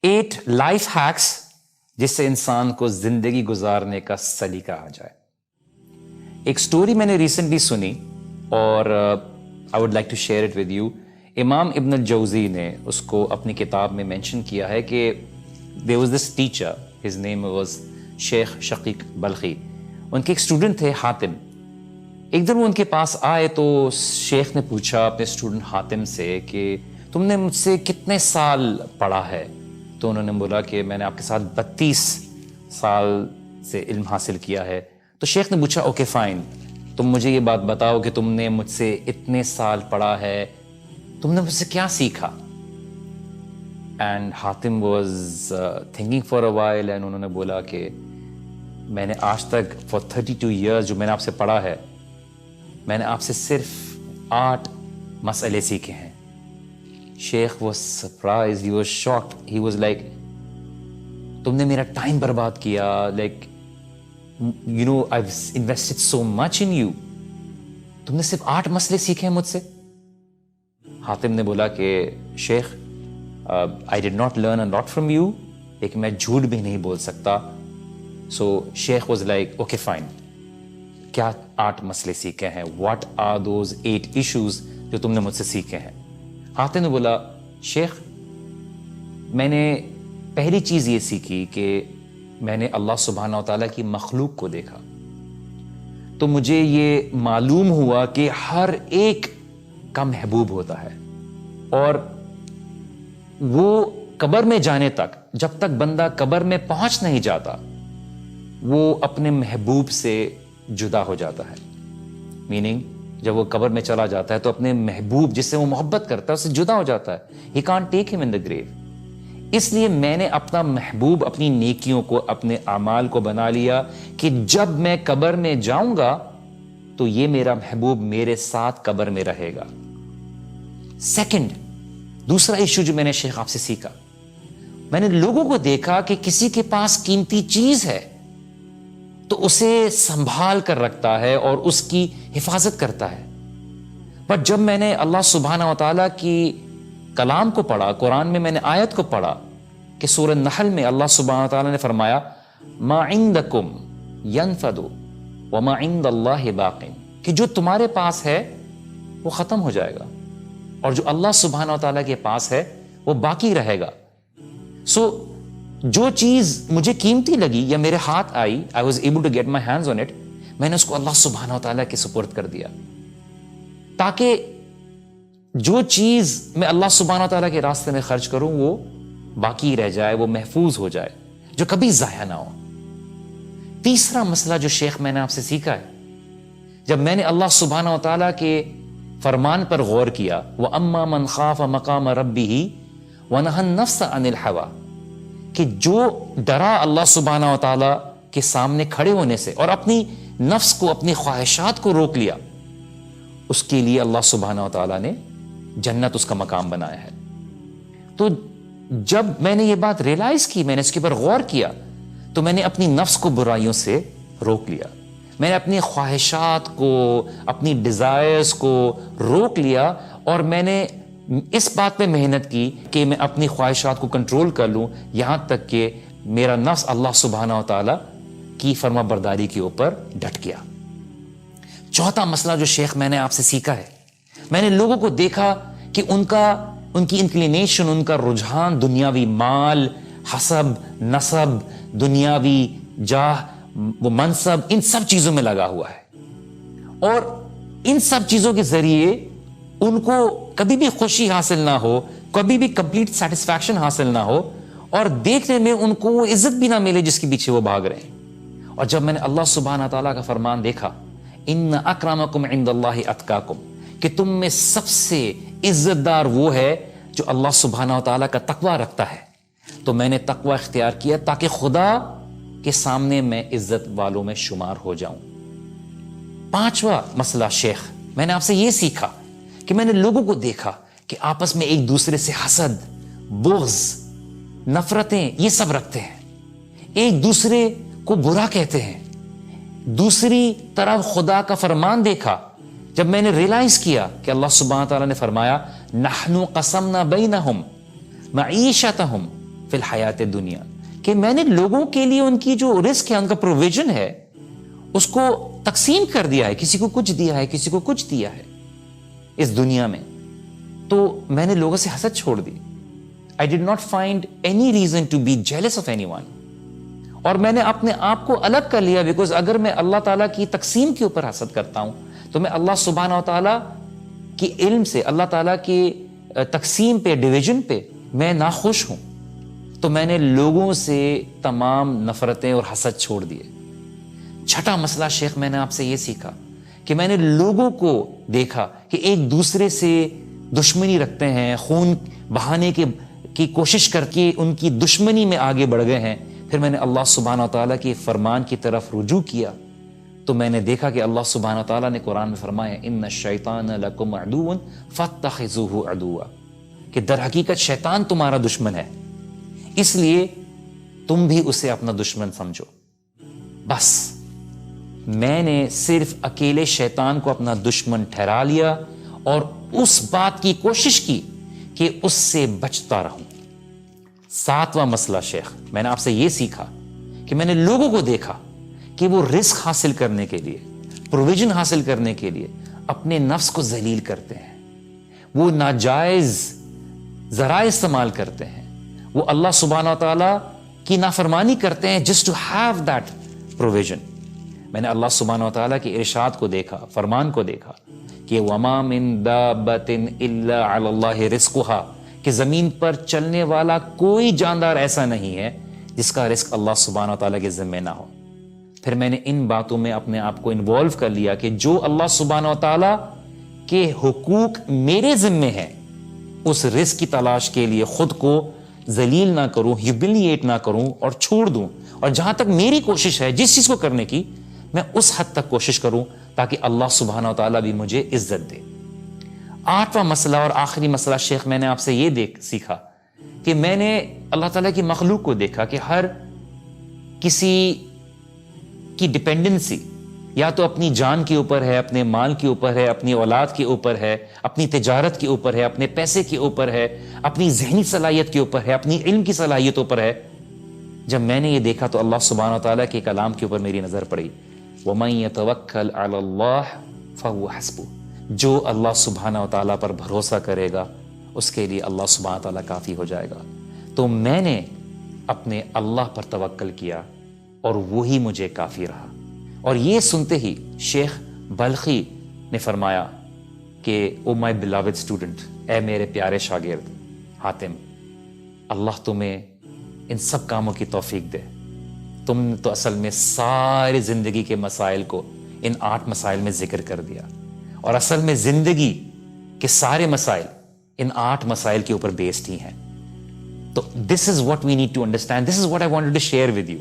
8 life ہیکس جس سے انسان کو زندگی گزارنے کا سلیقہ آ جائے. ایک سٹوری میں نے ریسنٹلی سنی اور I would like to share it with you. امام ابن الجوزی نے اس کو اپنی کتاب میں مینشن کیا ہے کہ there was this teacher, his name was شیخ شقیق بلخی. ان کے ایک اسٹوڈنٹ تھے حاتم. ایک دن وہ ان کے پاس آئے تو شیخ نے پوچھا اپنے اسٹوڈنٹ حاتم سے کہ تم نے مجھ سے کتنے سال پڑھا ہے؟ تو انہوں نے بولا کہ میں نے آپ کے ساتھ 32 سال سے علم حاصل کیا ہے. تو شیخ نے پوچھا اوکے فائن، تم مجھے یہ بات بتاؤ کہ تم نے مجھ سے اتنے سال پڑھا ہے، تم نے مجھ سے کیا سیکھا؟ And Hatim was thinking for a while and انہوں نے بولا کہ میں نے آج تک فار 32 ایئرز جو میں نے آپ سے پڑھا ہے، میں نے آپ سے صرف 8 مسئلے سیکھے ہیں. شیخ was surprise, he was shocked, he was like تم نے میرا ٹائم برباد کیا، like you know I invested so much in you, تم نے صرف 8 مسئلے سیکھے ہیں مجھ سے. حاتم نے بولا کہ شیخ I did not learn a lot from you، لیکن میں جھوٹ بھی نہیں بول سکتا. سو شیخ واز لائک اوکے فائن، کیا 8 مسئلے سیکھے ہیں؟ واٹ آر دوز 8 ایشوز جو تم نے مجھ سے سیکھے ہیں؟ حاتم نے بولا شیخ میں نے پہلی چیز یہ سیکھی کہ میں نے اللہ سبحانہ و تعالیٰ کی مخلوق کو دیکھا تو مجھے یہ معلوم ہوا کہ ہر ایک کا محبوب ہوتا ہے، اور وہ قبر میں جانے تک، جب تک بندہ قبر میں پہنچ نہیں جاتا، وہ اپنے محبوب سے جدا ہو جاتا ہے. میننگ جب وہ قبر میں چلا جاتا ہے تو اپنے محبوب جس سے وہ محبت کرتا ہے اس سے جدا ہو جاتا ہے. ہی کانٹ ٹیک ہم ان دا گریو. اس لیے میں نے اپنا محبوب، اپنی نیکیوں کو، اپنے اعمال کو بنا لیا کہ جب میں قبر میں جاؤں گا تو یہ میرا محبوب میرے ساتھ قبر میں رہے گا. سیکنڈ، دوسرا ایشو جو میں نے شیخ آپ سے سیکھا، میں نے لوگوں کو دیکھا کہ کسی کے پاس قیمتی چیز ہے تو اسے سنبھال کر رکھتا ہے اور اس کی حفاظت کرتا ہے. بٹ جب میں نے اللہ سبحانہ و تعالیٰ کی کلام کو پڑھا، قرآن میں میں نے آیت کو پڑھا کہ سورہ نحل میں اللہ سبحانہ و تعالیٰ نے فرمایا ما عندکم ینفد وما عند اللہ باق، کہ جو تمہارے پاس ہے وہ ختم ہو جائے گا اور جو اللہ سبحانہ و تعالیٰ کے پاس ہے وہ باقی رہے گا. سو جو چیز مجھے قیمتی لگی یا میرے ہاتھ آئی، I was able to get my hands on it، میں نے اس کو اللہ سبحانہ و تعالیٰ کے سپرد کر دیا تاکہ جو چیز میں اللہ سبحانہ و تعالیٰ کے راستے میں خرچ کروں وہ باقی رہ جائے، وہ محفوظ ہو جائے، جو کبھی ضائع نہ ہو. تیسرا مسئلہ جو شیخ میں نے آپ سے سیکھا ہے، جب میں نے اللہ سبحانہ و تعالیٰ کے فرمان پر غور کیا، وَأَمَّا مَنْ خَافَ مَقَامَ رَبِّهِ وَنَهَى النَّفْسَ عَنِ الْهَوَىٰ، کہ جو ڈرا اللہ سبحانہ و تعالیٰ کے سامنے کھڑے ہونے سے اور اپنی نفس کو، اپنی خواہشات کو روک لیا، اس کے لیے اللہ سبحانہ و تعالیٰ نے جنت اس کا مقام بنایا ہے. تو جب میں نے یہ بات ریئلائز کی، میں نے اس کے اوپر غور کیا، تو میں نے اپنی نفس کو برائیوں سے روک لیا، میں نے اپنی خواہشات کو، اپنی ڈیزائرز کو روک لیا، اور میں نے اس بات پہ محنت کی کہ میں اپنی خواہشات کو کنٹرول کر لوں، یہاں تک کہ میرا نفس اللہ سبحانہ و تعالیٰ کی فرما برداری کے اوپر ڈٹ گیا. چوتھا مسئلہ جو شیخ میں نے آپ سے سیکھا ہے، میں نے لوگوں کو دیکھا کہ ان کی انکلینیشن، ان کا رجحان دنیاوی مال، حسب، نسب، دنیاوی جاہ، وہ منصب، ان سب چیزوں میں لگا ہوا ہے، اور ان سب چیزوں کے ذریعے ان کو کبھی بھی خوشی حاصل نہ ہو، کبھی بھی کمپلیٹ سیٹسفیکشن حاصل نہ ہو، اور دیکھنے میں ان کو وہ عزت بھی نہ ملے جس کے پیچھے وہ بھاگ رہے ہیں. اور جب میں نے اللہ سبحانہ تعالیٰ کا فرمان دیکھا، ان اکرمکم عند اللہ اتقاکم، کہ تم میں سب سے عزت دار وہ ہے جو اللہ سبحانہ تعالیٰ کا تقوی رکھتا ہے، تو میں نے تقوی اختیار کیا تاکہ خدا کے سامنے میں عزت والوں میں شمار ہو جاؤں. پانچواں مسئلہ شیخ، میں نے آپ سے یہ سیکھا کہ میں نے لوگوں کو دیکھا کہ آپس میں ایک دوسرے سے حسد، بغض، نفرتیں، یہ سب رکھتے ہیں، ایک دوسرے کو برا کہتے ہیں. دوسری طرف خدا کا فرمان دیکھا، جب میں نے ریلائز کیا کہ اللہ سبحانہ تعالیٰ نے فرمایا نحن قسمنا بینہم معیشتہم فی الحیات دنیا, کہ میں نے لوگوں کے لیے ان کی جو رزق ہے, ان کا پروویژن ہے, اس کو تقسیم کر دیا ہے, کسی کو کچھ دیا ہے, کسی کو کچھ دیا ہے اس دنیا میں. تو میں نے لوگوں سے حسد چھوڑ دی. I did not find any reason to be jealous of anyone. اور میں نے اپنے آپ کو الگ کر لیا, بیکاز اگر میں اللہ تعالیٰ کی تقسیم کے اوپر حسد کرتا ہوں تو میں اللہ سبحانہ و تعالیٰ کی علم سے, اللہ تعالیٰ کی تقسیم پہ, ڈویژن پہ میں ناخوش ہوں. تو میں نے لوگوں سے تمام نفرتیں اور حسد چھوڑ دیے. چھٹا مسئلہ شیخ, میں نے آپ سے یہ سیکھا کہ میں نے لوگوں کو دیکھا کہ ایک دوسرے سے دشمنی رکھتے ہیں, خون بہانے کی کوشش کر کے ان کی دشمنی میں آگے بڑھ گئے ہیں. پھر میں نے اللہ سبحانہ و تعالیٰ کے فرمان کی طرف رجوع کیا تو میں نے دیکھا کہ اللہ سبحانہ و تعالیٰ نے قرآن میں فرمایا ان الشیطان لکم عدو فاتخذوہ عدوا, کہ در حقیقت شیطان تمہارا دشمن ہے, اس لیے تم بھی اسے اپنا دشمن سمجھو. بس میں نے صرف اکیلے شیطان کو اپنا دشمن ٹھہرا لیا اور اس بات کی کوشش کی کہ اس سے بچتا رہوں. ساتواں مسئلہ شیخ, میں نے آپ سے یہ سیکھا کہ میں نے لوگوں کو دیکھا کہ وہ رزق حاصل کرنے کے لیے, پروویژن حاصل کرنے کے لیے اپنے نفس کو ذلیل کرتے ہیں, وہ ناجائز ذرائع استعمال کرتے ہیں, وہ اللہ سبحانہ و تعالیٰ کی نافرمانی کرتے ہیں just to have that provision. میں نے اللہ سبحانہ و تعالیٰ کے ارشاد کو دیکھا, فرمان کو دیکھا کہ وما من دابۃ الا علی اللہ رزقها, کہ زمین پر چلنے والا کوئی جاندار ایسا نہیں ہے جس کا رزق اللہ سبحانہ و تعالیٰ کے ذمہ نہ ہو. پھر میں نے ان باتوں میں اپنے آپ کو انوالو کر لیا کہ جو اللہ سبحانہ و تعالیٰ کے حقوق میرے ذمے ہیں, اس رزق کی تلاش کے لیے خود کو ذلیل نہ کروں, ہیوملیٹ نہ کروں اور چھوڑ دوں, اور جہاں تک میری کوشش ہے جس چیز کو کرنے کی, میں اس حد تک کوشش کروں تاکہ اللہ سبحانہ و تعالیٰ بھی مجھے عزت دے. آٹھواں مسئلہ اور آخری مسئلہ شیخ, میں نے آپ سے یہ سیکھا کہ میں نے اللہ تعالیٰ کی مخلوق کو دیکھا کہ ہر کسی کی ڈپینڈنسی یا تو اپنی جان کے اوپر ہے, اپنے مال کے اوپر ہے, اپنی اولاد کے اوپر ہے, اپنی تجارت کے اوپر ہے, اپنے پیسے کے اوپر ہے, اپنی ذہنی صلاحیت کے اوپر ہے, اپنی علم کی صلاحیتوں پر ہے. جب میں نے یہ دیکھا تو اللہ سبحانہ و تعالیٰ کے کلام کے اوپر میری نظر پڑی, وَمَن يَتَوَكَّلْ عَلَى اللَّهِ فَهُوَ حَسْبُهُ, جو اللہ سبحانہ و تعالیٰ پر بھروسہ کرے گا اس کے لیے اللہ سبحانہ و تعالیٰ کافی ہو جائے گا. تو میں نے اپنے اللہ پر توکل کیا اور وہی مجھے کافی رہا. اور یہ سنتے ہی شیخ بلخی نے فرمایا کہ او مائی بلاوڈ اسٹوڈنٹ, اے میرے پیارے شاگرد حاتم, اللہ تمہیں ان سب کاموں کی توفیق دے. تم نے تو اصل میں ساری زندگی کے مسائل کو ان 8 مسائل میں ذکر کر دیا, اور اصل میں زندگی کے سارے مسائل ان 8 مسائل کے اوپر بیسڈ ہی ہیں. تو this is what we need to understand, this is what I wanted to share with you,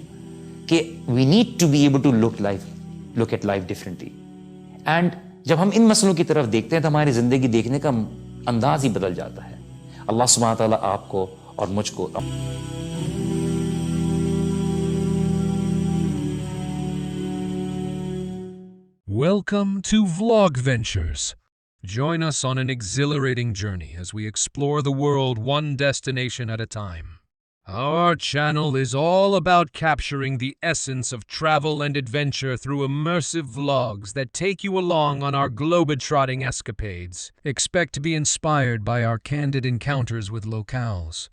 کہ we need to be able to look at life differently. And جب ہم ان مسئلوں کی طرف دیکھتے ہیں تو ہماری زندگی دیکھنے کا انداز ہی بدل جاتا ہے. اللہ سبحانہ تعالیٰ آپ کو اور مجھ کو Welcome to Vlog Ventures. Join us on an exhilarating journey as we explore the world one destination at a time. Our channel is all about capturing the essence of travel and adventure through immersive vlogs that take you along on our globe-trotting escapades. Expect to be inspired by our candid encounters with locals,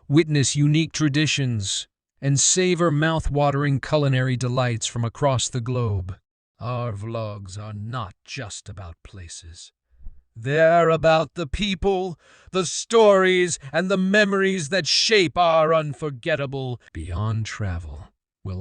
witness unique traditions, and savor mouth-watering culinary delights from across the globe. Our vlogs are not just about places. They're about the people, the stories, and the memories that shape our unforgettable beyond travel.